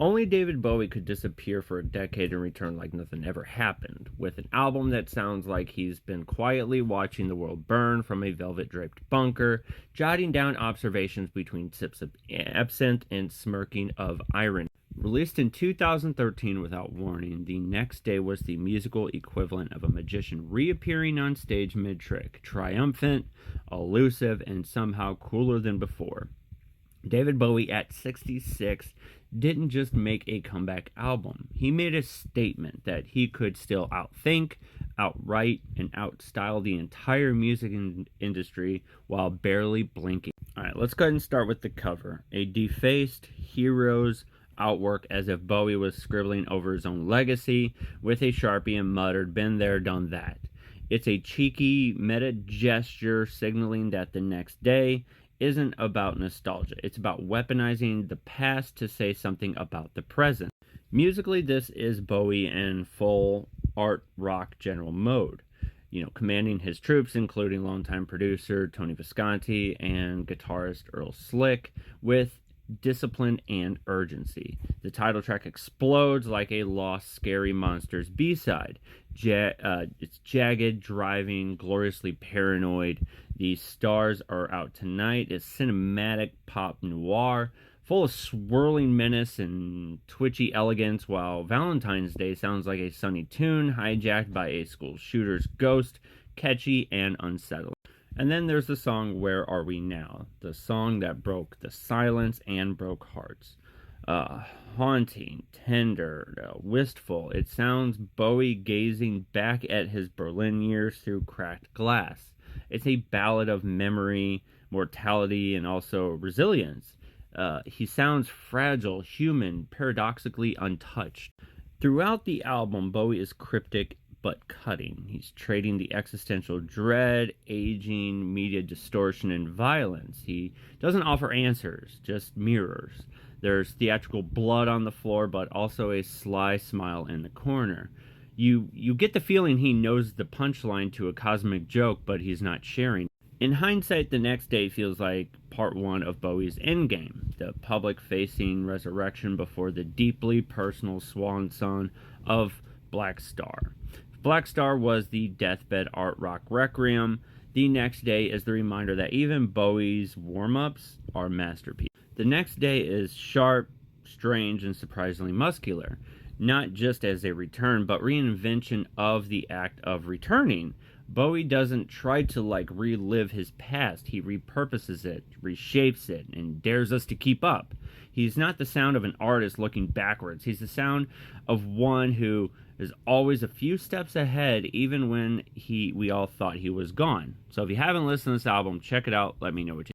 Only David Bowie could disappear for a decade and return like nothing ever happened, with an album that sounds like he's been quietly watching the world burn from a velvet-draped bunker, jotting down observations between sips of absinthe and smirking of irony. Released in 2013 without warning, The Next Day was the musical equivalent of a magician reappearing on stage mid-trick, triumphant, elusive, and somehow cooler than before. David Bowie, at 66, didn't just make a comeback album. He made a statement that he could still outthink, outwrite, and outstyle the entire music industry while barely blinking. Alright, let's go ahead and start with the cover. A defaced Heroes outwork as if Bowie was scribbling over his own legacy with a Sharpie and muttered, "Been there, done that." It's a cheeky meta gesture signaling that The Next Day isn't about nostalgia. It's about weaponizing the past to say something about the present. Musically, this is Bowie in full art rock general mode. Commanding his troops, including longtime producer Tony Visconti and guitarist Earl Slick, with discipline and urgency. The title track explodes like a lost Scary Monsters B-side. It's jagged, driving, gloriously paranoid. The Stars Are Out Tonight is cinematic pop noir, full of swirling menace and twitchy elegance, while Valentine's Day sounds like a sunny tune hijacked by a school shooter's ghost, catchy and unsettling. And then there's the song Where Are We Now? The song that broke the silence and broke hearts. Haunting, tender, wistful. It sounds Bowie gazing back at his Berlin years through cracked glass. It's a ballad of memory, mortality, and also resilience. He sounds fragile, human, paradoxically untouched. Throughout the album, Bowie is cryptic but cutting. He's trading the existential dread, aging, media distortion, and violence. He doesn't offer answers, just mirrors. There's theatrical blood on the floor, but also a sly smile in the corner. You get the feeling he knows the punchline to a cosmic joke, but he's not sharing. In hindsight, The Next Day feels like part one of Bowie's endgame, the public-facing resurrection before the deeply personal swan song of Black Star. Black Star was the deathbed art rock requiem. The Next Day is the reminder that even Bowie's warm-ups are masterpieces. The Next Day is sharp, strange, and surprisingly muscular, not just as a return, but reinvention of the act of returning. Bowie doesn't try to relive his past. He repurposes it, reshapes it, and dares us to keep up. He's not the sound of an artist looking backwards. He's the sound of one who is always a few steps ahead, even when we all thought he was gone. So if you haven't listened to this album, check it out. Let me know what you think.